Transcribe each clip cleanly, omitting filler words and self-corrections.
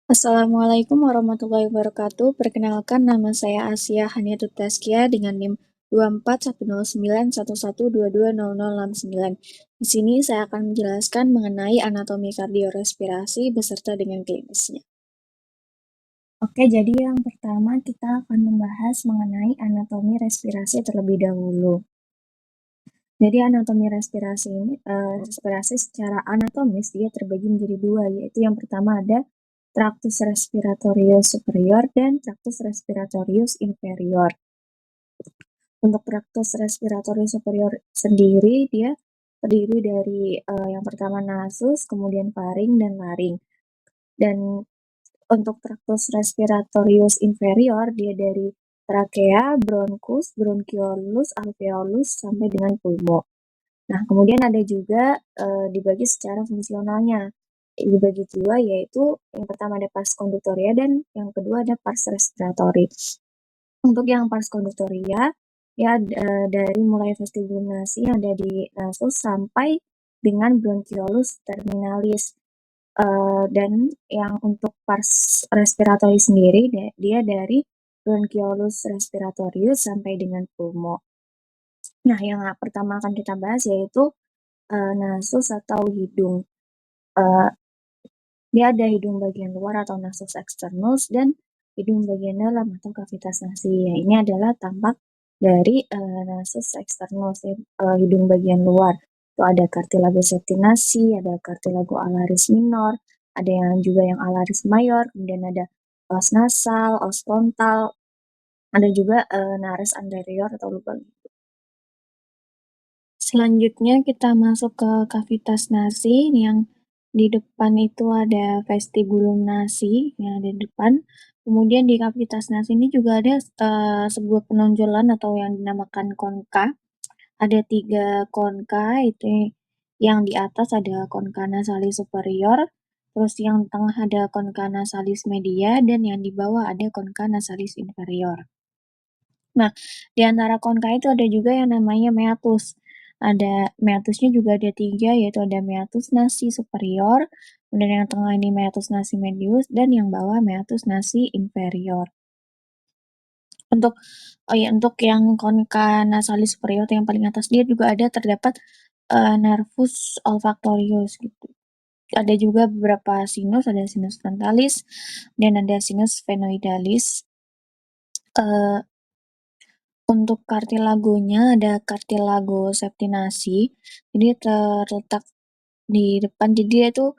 Assalamualaikum warahmatullahi wabarakatuh. Perkenalkan, nama saya Asia Haniatul Tazkiyah dengan NIM 24109112200069. Di sini saya akan menjelaskan mengenai anatomi kardiorespirasi beserta dengan klinisnya. Oke, jadi yang pertama kita akan membahas mengenai anatomi respirasi terlebih dahulu. Jadi anatomi respirasi ini, respirasi secara anatomis dia terbagi menjadi dua, yaitu yang pertama ada Tractus respiratorius superior dan Tractus respiratorius inferior. Untuk Tractus respiratorius superior sendiri dia terdiri dari yang pertama nasus, kemudian faring dan laring. Dan untuk Tractus respiratorius inferior dia dari trakea, bronkus, bronchiolus, alveolus sampai dengan pulmo. Nah, kemudian ada juga dibagi secara fungsionalnya. Dibagi dua, yaitu yang pertama ada pars conductoria dan yang kedua ada pars respiratory. Untuk yang pars conductoria, ya dari mulai vestibulum nasi yang ada di nasus sampai dengan bronchiolus terminalis. Dan yang untuk pars respiratory sendiri, dia dari bronchiolus respiratorius sampai dengan pulmo. Nah, yang pertama akan kita bahas yaitu nasus atau hidung. Dia ada hidung bagian luar atau nasus externus dan hidung bagian dalam atau kavitas nasi. Ya, ini adalah tampak dari nasus externus, hidung bagian luar. Itu ada cartilago septinasi, ada cartilago alaris minor, ada yang juga yang alaris mayor, kemudian ada os nasal, os frontal, ada juga nares anterior atau lubang. Selanjutnya kita masuk ke kavitas nasi yang di depan itu ada vestibulum nasi yang ada di depan. Kemudian di kavitas nasi ini juga ada sebuah penonjolan atau yang dinamakan konka. Ada 3 konka, itu yang di atas ada konka nasalis superior, terus yang tengah ada konka nasalis media, dan yang di bawah ada konka nasalis inferior. Nah, di antara konka itu ada juga yang namanya meatus. Ada meatusnya juga ada 3, yaitu ada meatus nasi superior, kemudian yang tengah ini meatus nasi medius, dan yang bawah meatus nasi inferior. Untuk yang konka nasalis superior yang paling atas dia juga ada terdapat nervus olfactorius gitu. Ada juga beberapa sinus, ada sinus frontalis dan ada sinus sphenoidalis. Untuk kartilagonya ada cartilago septinasi, jadi terletak di depan, jadi dia itu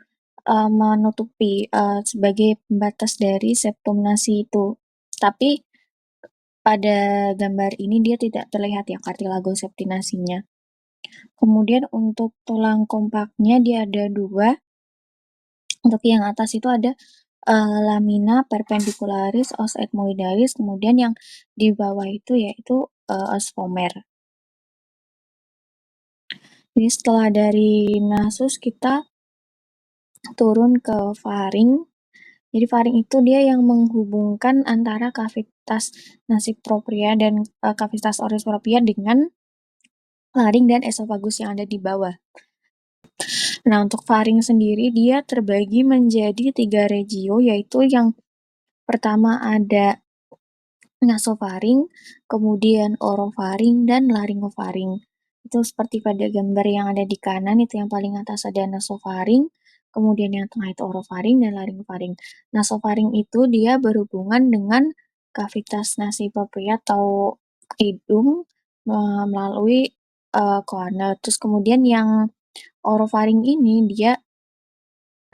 menutupi sebagai pembatas dari septum nasi itu. Tapi pada gambar ini dia tidak terlihat ya cartilago septinasinya. Kemudian untuk tulang kompaknya dia ada 2. Untuk yang atas itu ada lamina perpendicularis os ethmoidalis, kemudian yang di bawah itu yaitu os vomer. Jadi setelah dari nasus kita turun ke faring. Jadi faring itu dia yang menghubungkan antara kavitas nasi propria dan kavitas oris propria dengan laring dan esofagus yang ada di bawah. Nah, untuk faring sendiri dia terbagi menjadi 3 regio, yaitu yang pertama ada nasofaring, kemudian orofaring, dan laringofaring. Itu seperti pada gambar yang ada di kanan, itu yang paling atas ada nasofaring, kemudian yang tengah itu orofaring dan laringofaring. Nasofaring itu dia berhubungan dengan kavitas nasi propria atau hidung melalui koana. Terus kemudian yang orofaring ini dia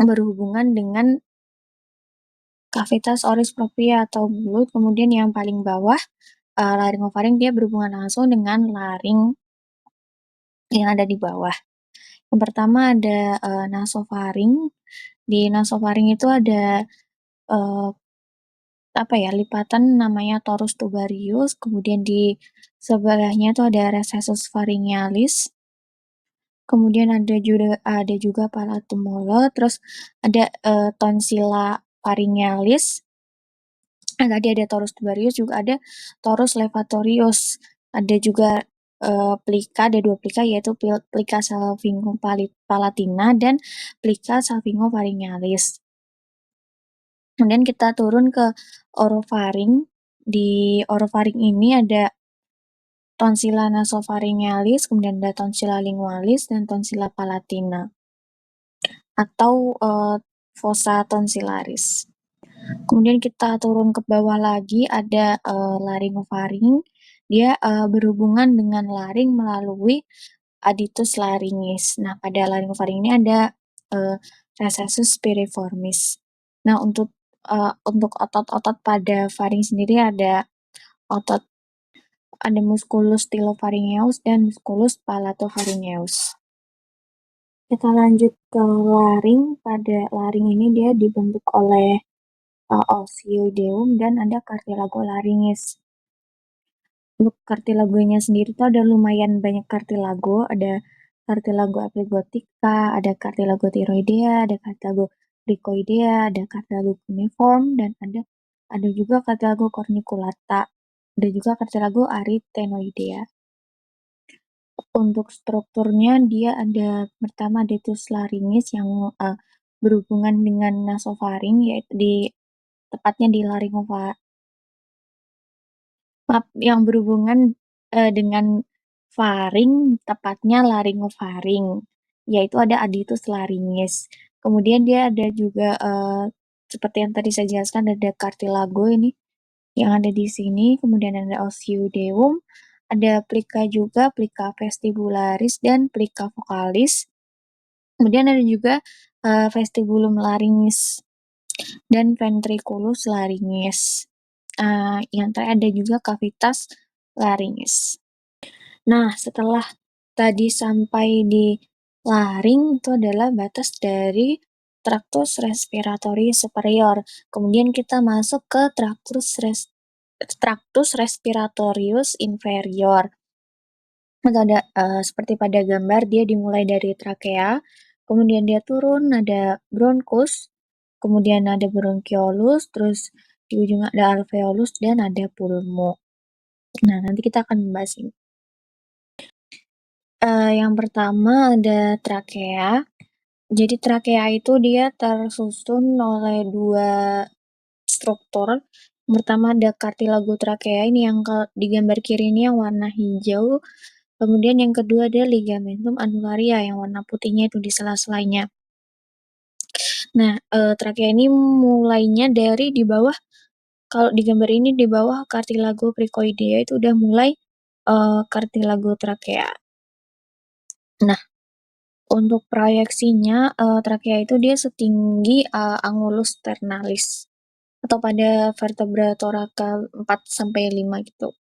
berhubungan dengan kavitas oris propria atau mulut, kemudian yang paling bawah laringofaring dia berhubungan langsung dengan laring yang ada di bawah. Yang pertama ada nasofaring. Di nasofaring itu ada lipatan namanya torus tubarius, kemudian di sebelahnya itu ada recessus pharyngealis. Kemudian ada juga palatum mulut, terus ada tonsilla pharyngealis. Tadi ada torus tubarius, juga ada torus levatorius. Ada juga plika, ada 2 plika, yaitu plika salpingopalatina dan plika salpingopharyngealis. Kemudian kita turun ke orofaring. Di orofaring ini ada tonsilla nasopharyngealis, kemudian ada tonsilla lingualis, dan tonsilla palatina atau fossa tonsillaris. Kemudian kita turun ke bawah lagi ada laryngofaring. Dia berhubungan dengan laring melalui aditus laringis. Nah, pada laryngofaring ini ada recessus piriformis. Nah, untuk otot-otot pada faring sendiri otot ada musculus stylofaringeus dan musculus palatopharyngeus. Kita lanjut ke laring. Pada laring ini dia dibentuk oleh osioideum dan ada cartilago laringis. Untuk cartilagonya sendiri tuh ada lumayan banyak cartilago, ada cartilago epiglottica, ada cartilago thyroidea, ada cartilago cricoidea, ada cartilago cuneiform, dan ada juga cartilago corniculata, ada juga cartilago arytenoidea. Untuk strukturnya dia ada pertama aditus laringis yang berhubungan dengan nasofaring, yaitu tepatnya di yang berhubungan dengan faring, tepatnya laryngofaring, yaitu ada aditus laringis. Kemudian dia ada juga seperti yang tadi saya jelaskan, ada cartilago ini yang ada di sini, kemudian ada osioideum, ada plica juga, plica vestibularis dan plica vocalis. Kemudian ada juga vestibulum laringis dan ventriculus laringis. Yang terakhir ada juga cavitas laringis. Nah, setelah tadi sampai di laring, itu adalah batas dari tractus respiratory superior. Kemudian kita masuk ke tractus respiratorius inferior. Itu ada seperti pada gambar, dia dimulai dari trakea, kemudian dia turun ada bronkus, kemudian ada bronchiolus, terus di ujung ada alveolus dan ada pulmo. Nah, nanti kita akan membahas ini. Yang pertama ada trakea. Jadi trakea itu dia tersusun oleh dua struktur. Yang pertama ada cartilago trakea, ini yang di gambar kiri ini yang warna hijau. Kemudian yang kedua ada ligamentum annularia yang warna putihnya itu di sela-selanya. Nah, trakea ini mulainya dari di bawah, kalau di gambar ini di bawah cartilago cricoidea itu udah mulai cartilago trakea. Nah, untuk proyeksinya trakea itu dia setinggi angulus ternalis atau pada vertebra toraka 4 sampai 5 gitu.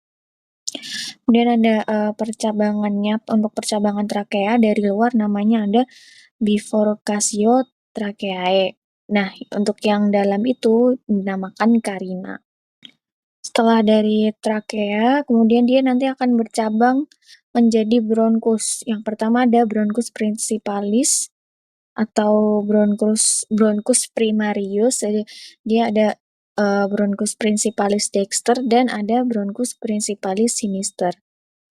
Kemudian ada percabangannya. Untuk percabangan trakea dari luar namanya ada bifurcatio tracheae. Nah, untuk yang dalam itu dinamakan carina. Setelah dari trakea, kemudian dia nanti akan bercabang menjadi bronkus. Yang pertama ada bronkus principalis atau bronkus primarius. Jadi dia ada bronkus principalis dexter dan ada bronkus principalis sinister.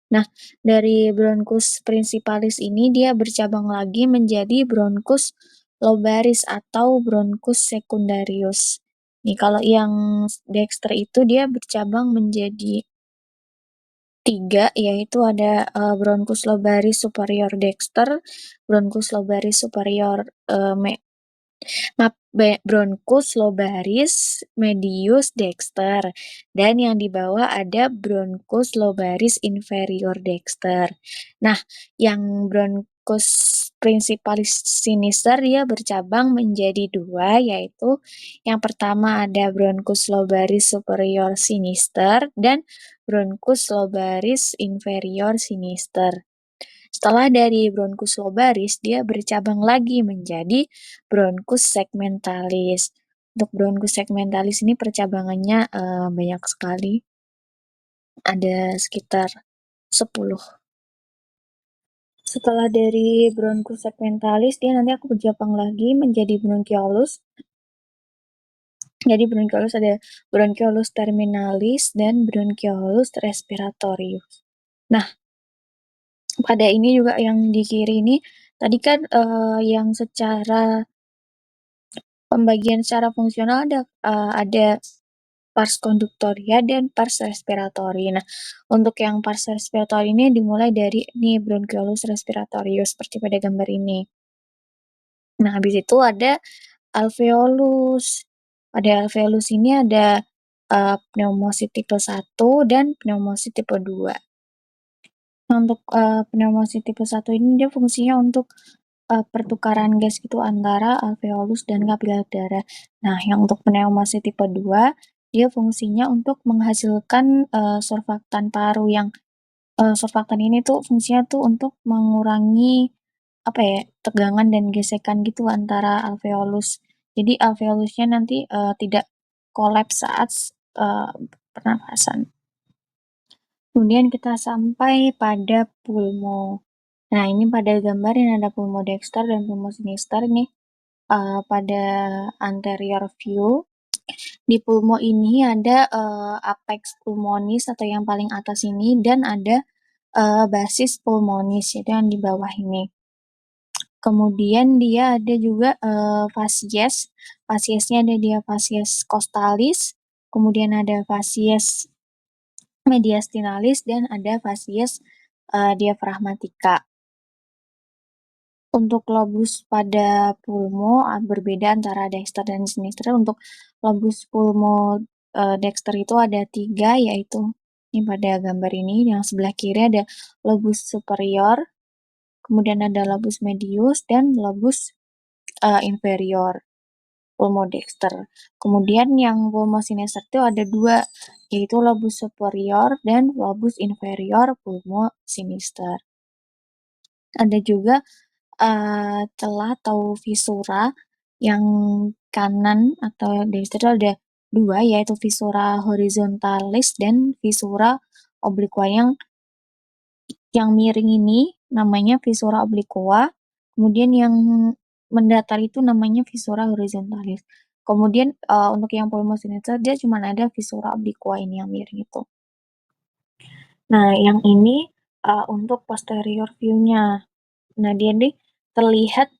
Nah, dari bronkus principalis ini dia bercabang lagi menjadi bronkus lobaris atau bronkus secundarius. Nih, kalau yang dexter itu dia bercabang menjadi 3, yaitu ada bronkus lobaris superior dexter, bronkus lobaris superior bronkus lobaris medius dexter, dan yang di bawah ada bronkus lobaris inferior dexter. Nah, yang bronkus principalis sinister dia bercabang menjadi 2, yaitu yang pertama ada bronkus lobaris superior sinister dan bronkus lobaris inferior sinister. Setelah dari bronkus lobaris, dia bercabang lagi menjadi bronkus segmentalis. Untuk bronkus segmentalis ini percabangannya banyak sekali. Ada sekitar 10. Setelah dari bronkus segmentalis, dia nanti aku bercabang lagi menjadi bronchiolus. Jadi bronchiolus ada bronchiolus terminalis dan bronchiolus respiratorius. Nah, pada ini juga yang di kiri ini tadi kan yang secara pembagian secara fungsional ada pars conductoria dan pars respiratory. Nah, untuk yang pars respiratory ini dimulai dari nih bronchiolus respiratorius seperti pada gambar ini. Nah, habis itu ada alveolus. Pada alveolus ini ada pneumosit tipe 1 dan pneumosit tipe 2. Nah, untuk pneumosit tipe 1 ini dia fungsinya untuk pertukaran gas gitu antara alveolus dan kapiler darah. Nah, yang untuk pneumosit tipe 2 dia fungsinya untuk menghasilkan surfaktan paru yang surfaktan ini tuh fungsinya tuh untuk mengurangi apa ya, tegangan dan gesekan gitu antara alveolus. Jadi alveolusnya nanti tidak kolaps saat pernapasan. Kemudian kita sampai pada pulmo. Nah, ini pada gambar yang ada pulmo dexter dan pulmo sinister nih pada anterior view. Di pulmo ini ada apex pulmonis atau yang paling atas ini dan ada basis pulmonis itu yang di bawah ini. Kemudian dia ada juga fasies. Fasiesnya ada dia fasies costalis, kemudian ada fasies mediastinalis dan ada fasies diafragmatica. Untuk lobus pada pulmo berbeda antara dexter dan sinister. Untuk lobus pulmo dexter itu ada 3, yaitu ini pada gambar ini, yang sebelah kiri ada lobus superior, kemudian ada lobus medius dan lobus inferior pulmo dexter. Kemudian yang pulmo sinister itu ada 2, yaitu lobus superior dan lobus inferior pulmo sinister. Ada juga celah atau visura yang kanan atau dexter itu ada 2, yaitu visura horizontalis dan visura obliqua. Yang miring ini namanya visura obliqua, kemudian yang mendatar itu namanya visura horizontalis. Kemudian untuk yang pulmo sinister dia cuma ada visura obliqua ini yang miring itu. Nah, yang ini untuk posterior view-nya. Nah, dia nih terlihat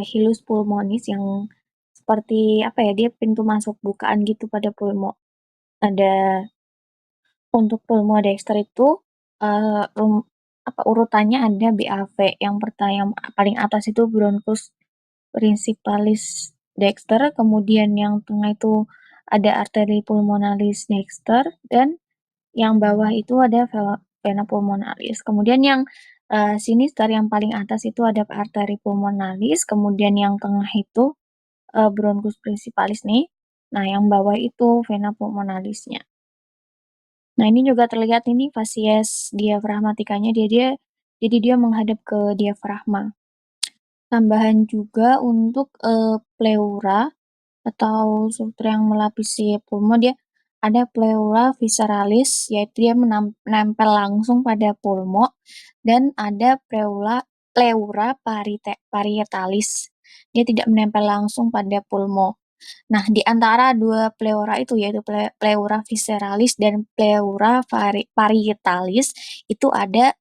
hilus pulmonis yang seperti apa ya, dia pintu masuk bukaan gitu pada pulmo. Ada untuk pulmo dexter itu urutannya ada BAV. Yang paling atas itu bronchus principalis dexter, kemudian yang tengah itu ada arteri pulmonalis dexter, dan yang bawah itu ada vena pulmonalis. Kemudian yang sinister yang paling atas itu ada arteri pulmonalis, kemudian yang tengah itu bronchus principalis nih. Nah, yang bawah itu vena pulmonalisnya. Nah, ini juga terlihat ini fasies diafragmatikanya jadi dia menghadap ke diafragma. Tambahan juga untuk pleura atau struktur yang melapisi pulmo, dia ada pleura visceralis, yaitu dia menempel langsung pada pulmo, dan ada pleura parietalis, dia tidak menempel langsung pada pulmo. Nah, di antara 2 pleura itu, yaitu pleura visceralis dan pleura parietalis, itu ada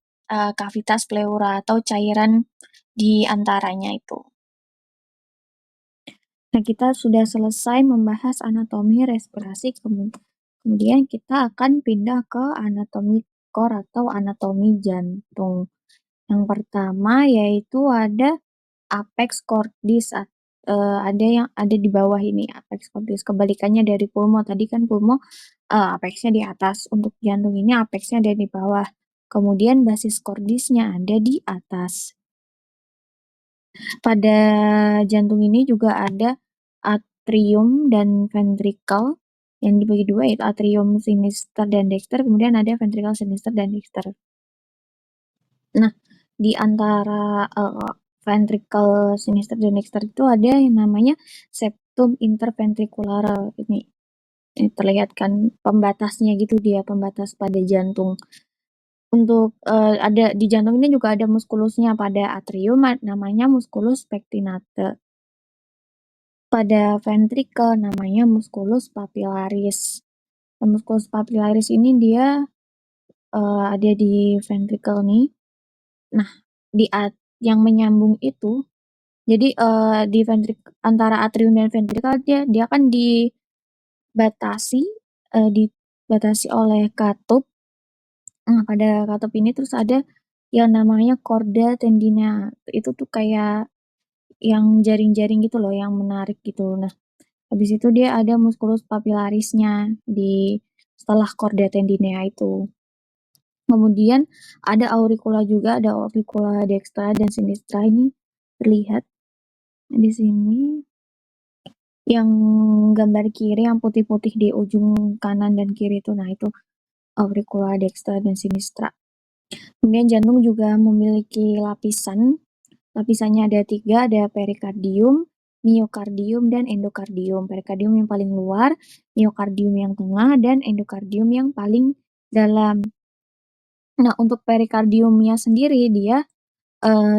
kavitas pleura atau cairan di antaranya itu. Nah, kita sudah selesai membahas anatomi respirasi, kemudian kita akan pindah ke anatomi kor atau anatomi jantung. Yang pertama yaitu ada apex cordis, ada yang ada di bawah ini, apex cordis. Kebalikannya dari pulmo, tadi kan pulmo apexnya di atas, untuk jantung ini apexnya ada di bawah. Kemudian basis cordisnya ada di atas. Pada jantung ini juga ada atrium dan ventricle yang dibagi 2, yaitu atrium sinister dan dexter, kemudian ada ventricle sinister dan dexter. Nah, di antara ventricle sinister dan dexter itu ada yang namanya septum interventricular. Ini terlihat kan pembatasnya gitu, dia pembatas pada jantung. Untuk ada di jantung ini juga ada muskulusnya. Pada atrium namanya musculus pectinate. Pada ventricle namanya musculus papillaris. Musculus papillaris ini dia ada di ventricle nih. Nah, yang menyambung itu Jadi, di antara atrium dan ventrikel dia kan dibatasi, dibatasi oleh katup. Nah, pada katup ini terus ada yang namanya chorda tendina. Itu tuh kayak yang jaring-jaring gitu loh, yang menarik gitu. Nah, habis itu dia ada musculus papillarisnya di setelah chorda tendinea itu. Kemudian ada auricula juga, ada auricula dextra dan sinistra ini terlihat di sini. Yang gambar kiri yang putih-putih di ujung kanan dan kiri itu, nah itu auricula dextra dan sinistra. Kemudian jantung juga memiliki lapisan. Lapisannya ada 3, ada perikardium, miokardium, dan endokardium. Perikardium yang paling luar, miokardium yang tengah, dan endokardium yang paling dalam. Nah, untuk perikardiumnya sendiri dia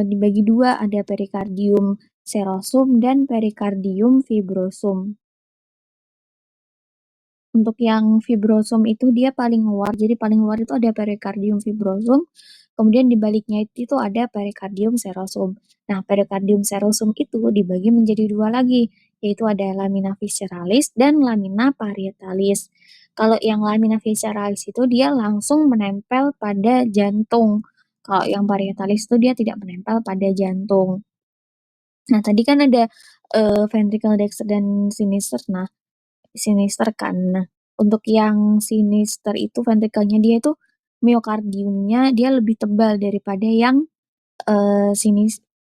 dibagi 2, ada perikardium serosum dan perikardium fibrosum. Untuk yang fibrosum itu dia paling luar, jadi paling luar itu ada perikardium fibrosum, kemudian di baliknya itu ada perikardium serosum. Nah, perikardium serosum itu dibagi menjadi 2 lagi, yaitu ada lamina visceralis dan lamina parietalis. Kalau yang lamina visceralis itu dia langsung menempel pada jantung. Kalau yang parietalis itu dia tidak menempel pada jantung. Nah, tadi kan ada ventricle dexter dan sinister. Nah, sinister kan. Nah, untuk yang sinister itu ventrikelnya dia itu miokardiumnya dia lebih tebal daripada yang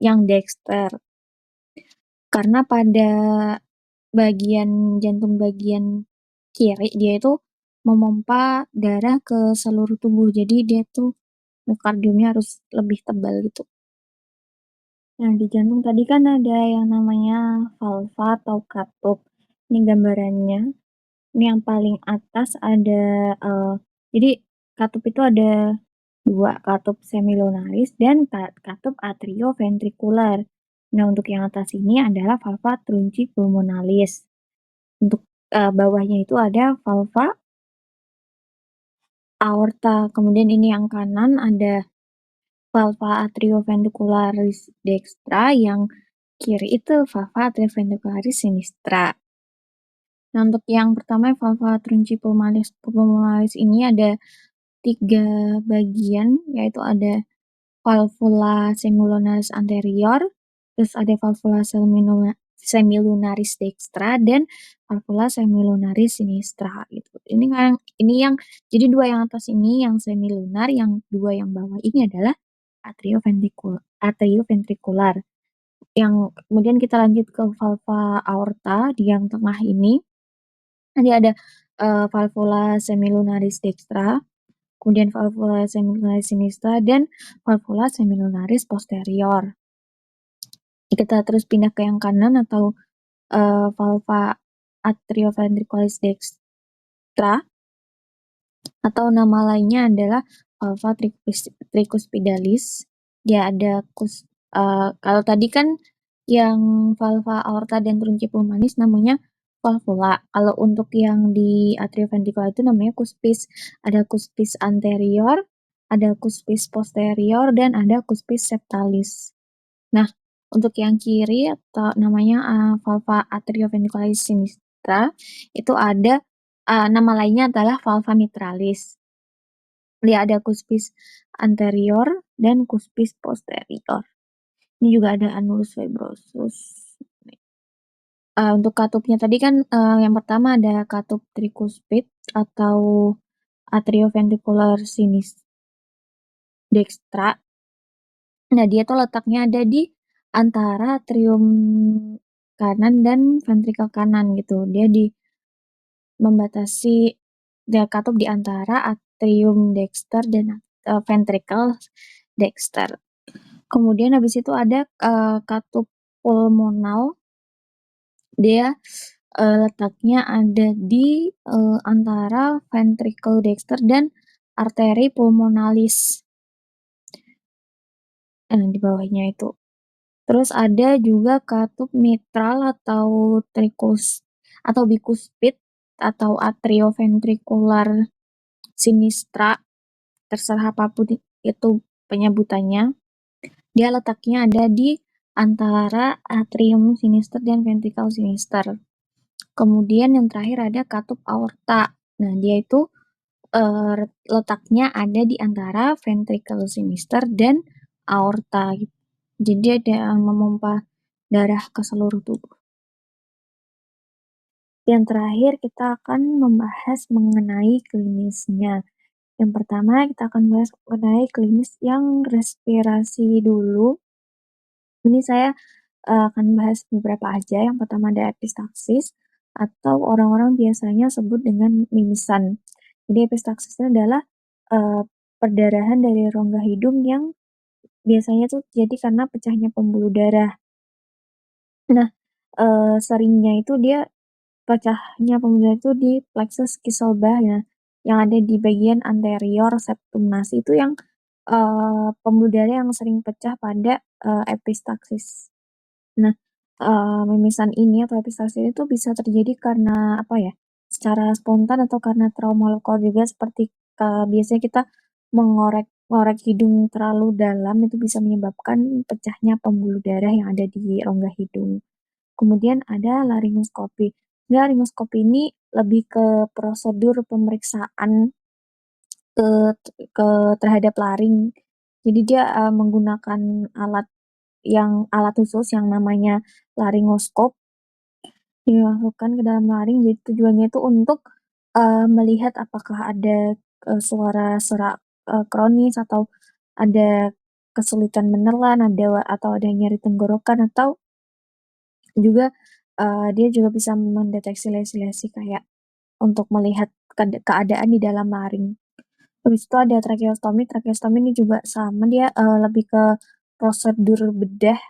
yang dexter. Karena pada bagian jantung bagian kiri dia itu memompa darah ke seluruh tubuh. Jadi dia tuh miokardiumnya harus lebih tebal gitu. Nah, di jantung tadi kan ada yang namanya valva atau katup. Ini gambarannya. Ini yang paling atas ada, jadi katup itu ada 2, katup semilunaris dan katup atrioventrikular. Nah, untuk yang atas ini adalah valva trunci pulmonalis. Untuk, bawahnya itu ada valva aorta, kemudian ini yang kanan ada valva atrioventricularis dextra, yang kiri itu valva atrioventricularis sinistra. Nah, untuk yang pertama valva trunci pulmonalis ini ada 3 bagian, yaitu ada valvula semilunaris anterior, terus ada valvula semilunaris dextra, dan valvula semilunaris sinistra gitu. Ini yang jadi 2 yang atas ini yang semilunar, yang 2 yang bawah ini adalah atrioventrikular. Yang kemudian kita lanjut ke valva aorta di yang tengah ini. Nanti ada valvula semilunaris dextra, kemudian valvula semilunaris sinistra, dan valvula semilunaris posterior. Kita terus pindah ke yang kanan atau valva atrioventriculis dextra, atau nama lainnya adalah valva tricuspidalis. Dia ada kalau tadi kan yang valva aorta dan trunci pulmonalis namanya valvula. Kalau untuk yang di atrioventricular itu namanya cuspis. Ada cuspis anterior, ada cuspis posterior, dan ada cuspis septalis. Nah, untuk yang kiri atau namanya valva atrioventricularis sinistra itu ada nama lainnya adalah valva mitralis. Dia ada cuspis anterior dan cuspis posterior. Ini juga ada annulus fibrosus. Untuk katupnya tadi kan yang pertama ada katup tricuspid atau atrioventricular sinis dextra. Nah, dia tuh letaknya ada di antara atrium kanan dan ventrikel kanan gitu. Dia membatasi dia katup di antara atrium dexter dan ventrikel dexter. Kemudian habis itu ada katup pulmonal. Dia letaknya ada di antara ventrikel dexter dan arteri pulmonalis. Di bawahnya itu. Terus ada juga katup mitral atau bicuspid atau atrioventricular sinistra, terserah apapun itu penyebutannya. Dia letaknya ada di antara atrium sinister dan ventricle sinister. Kemudian yang terakhir ada katup aorta. Nah, dia itu letaknya ada di antara ventricle sinister dan aorta gitu. Jadi ada yang memompa darah ke seluruh tubuh. Yang terakhir kita akan membahas mengenai klinisnya. Yang pertama kita akan bahas mengenai klinis yang respirasi dulu. Ini saya akan bahas beberapa aja. Yang pertama ada epistaksis atau orang-orang biasanya sebut dengan mimisan. Jadi epistaksis itu adalah perdarahan dari rongga hidung yang biasanya tuh jadi karena pecahnya pembuluh darah. Nah, seringnya itu dia pecahnya pembuluh darah itu di plexus Kieselbach ya, yang ada di bagian anterior septum nasi itu yang, pembuluh darah yang sering pecah pada, epistaksis. Nah, mimisan ini atau epistasis itu bisa terjadi karena apa ya, secara spontan atau karena trauma lokal juga seperti, biasanya kita ngorek hidung terlalu dalam itu bisa menyebabkan pecahnya pembuluh darah yang ada di rongga hidung. Kemudian ada laringoskopi. Laringoskopi ini lebih ke prosedur pemeriksaan ke ke terhadap laring. Jadi dia, menggunakan alat khusus yang namanya laringoskop, dimasukkan ke dalam laring. Jadi tujuannya itu untuk, melihat apakah ada, suara serak, kronis atau ada kesulitan menelan, atau ada nyeri tenggorokan atau juga, dia juga bisa mendeteksi lesi-lesi kayak untuk melihat keadaan di dalam laring. Habis itu ada tracheostomi. Tracheostomi ini juga sama dia, lebih ke prosedur bedah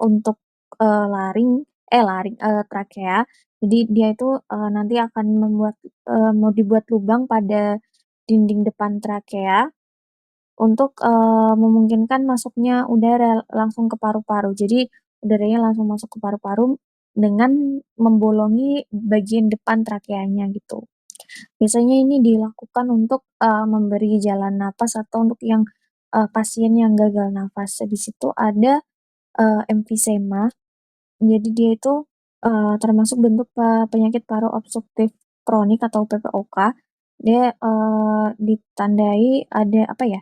untuk, trachea. Jadi dia itu, nanti akan mau dibuat lubang pada dinding depan trachea untuk, memungkinkan masuknya udara langsung ke paru-paru. Jadi udaranya langsung masuk ke paru-paru dengan membolongi bagian depan trakeanya gitu. Biasanya ini dilakukan untuk, memberi jalan napas atau untuk yang, pasien yang gagal nafas. Habis itu ada, emfisema. Jadi dia itu, termasuk bentuk penyakit paru obstruktif kronik atau PPOK. Dia, ditandai ada apa ya,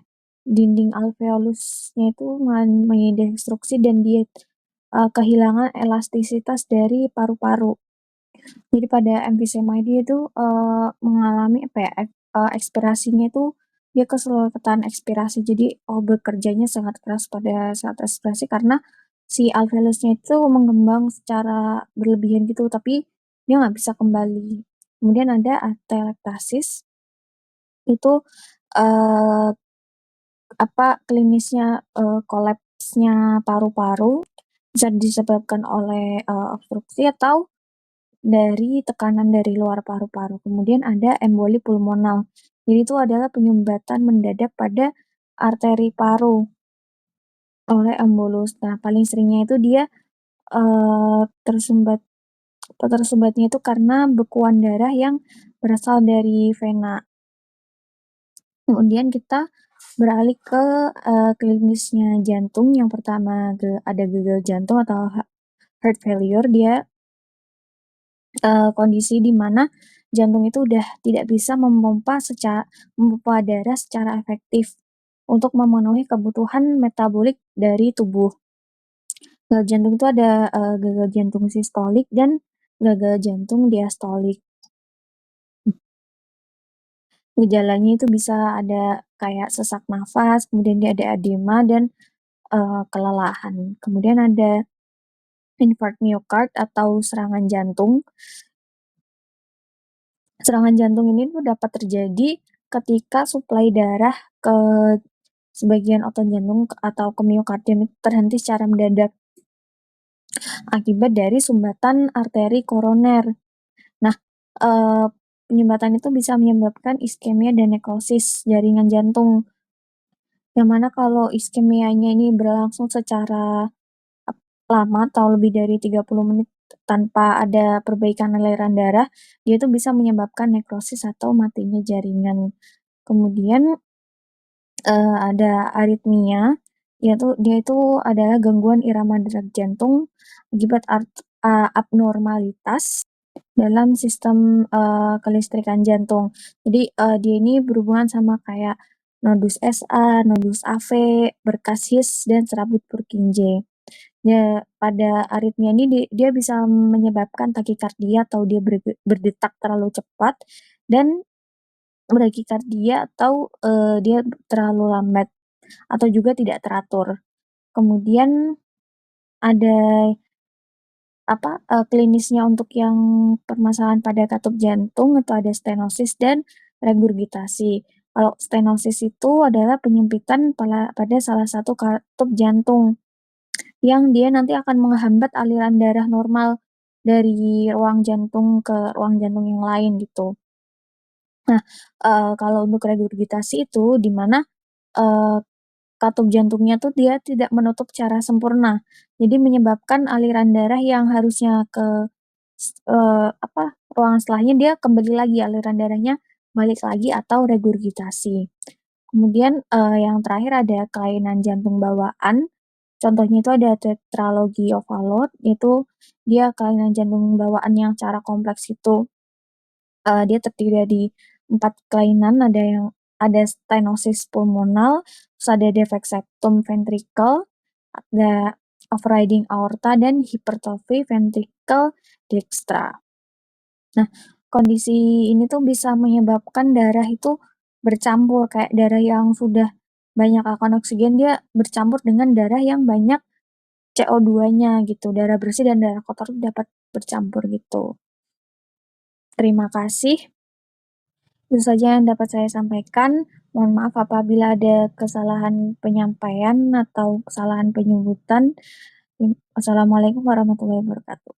dinding alveolusnya itu mengalami destruksi dan dia, kehilangan elastisitas dari paru-paru. Jadi pada emfisema dia itu, mengalami apa ya, ekspirasinya itu dia kesulitan ekspirasi. Jadi, bekerjanya sangat keras pada saat ekspirasi karena si alveolusnya itu mengembang secara berlebihan gitu, tapi dia nggak bisa kembali. Kemudian ada atelektasis, itu, eee, klinisnya, kolapsnya paru-paru, bisa disebabkan oleh, obstruksi atau dari tekanan dari luar paru-paru. Kemudian ada emboli pulmonal. Jadi itu adalah penyumbatan mendadak pada arteri paru oleh embolus. Nah, paling seringnya itu dia, eee, tersumbat tersumbatnya itu karena bekuan darah yang berasal dari vena. Kemudian kita beralih ke, klinisnya jantung. Yang pertama ada gagal jantung atau heart failure. Dia kondisi di mana jantung itu udah tidak bisa memompa darah secara efektif untuk memenuhi kebutuhan metabolik dari tubuh. Gagal jantung itu ada, gagal jantung sistolik dan gagal jantung diastolik. Gejalanya itu bisa ada kayak sesak nafas, kemudian dia ada edema dan, kelelahan. Kemudian ada infarct myocard atau serangan jantung. Serangan jantung ini tuh dapat terjadi ketika suplai darah ke sebagian otot jantung atau ke miokardium itu terhenti secara mendadak akibat dari sumbatan arteri koroner. Nah, eee, penyumbatan itu bisa menyebabkan iskemia dan nekrosis jaringan jantung, yang mana kalau iskemianya ini berlangsung secara lama atau lebih dari 30 menit tanpa ada perbaikan aliran darah, dia itu bisa menyebabkan nekrosis atau matinya jaringan. Kemudian, ada aritmia. Dia itu adalah gangguan irama detak jantung akibat abnormalitas dalam sistem, kelistrikan jantung. Jadi, dia ini berhubungan sama kayak nodus SA, nodus AV, berkas His, dan serabut Purkinje. Ya, pada aritmia ini dia bisa menyebabkan takikardia atau dia berdetak terlalu cepat dan brakikardia atau, dia terlalu lambat atau juga tidak teratur. Kemudian ada klinisnya untuk yang permasalahan pada katup jantung itu ada stenosis dan regurgitasi. Kalau stenosis itu adalah penyempitan pada salah satu katup jantung yang dia nanti akan menghambat aliran darah normal dari ruang jantung ke ruang jantung yang lain gitu. Nah, kalau untuk regurgitasi itu di mana, eee, katup jantungnya tuh dia tidak menutup secara sempurna. Jadi menyebabkan aliran darah yang harusnya ke ruangan setelahnya dia kembali lagi aliran darahnya balik lagi atau regurgitasi. Kemudian, yang terakhir ada kelainan jantung bawaan, contohnya itu ada tetralogy of Fallot, itu dia kelainan jantung bawaan yang secara kompleks itu, dia terdiri dari 4 kelainan, ada stenosis pulmonal, terus ada defect septum ventricle, ada overriding aorta, dan hipertrophy ventricle dextra. Nah, kondisi ini tuh bisa menyebabkan darah itu bercampur, kayak darah yang sudah banyak akan oksigen dia bercampur dengan darah yang banyak CO2-nya gitu, darah bersih dan darah kotor tuh dapat bercampur gitu. Terima kasih, itu saja yang dapat saya sampaikan. Mohon maaf apabila ada kesalahan penyampaian atau kesalahan penyebutan. Wassalamualaikum warahmatullahi wabarakatuh.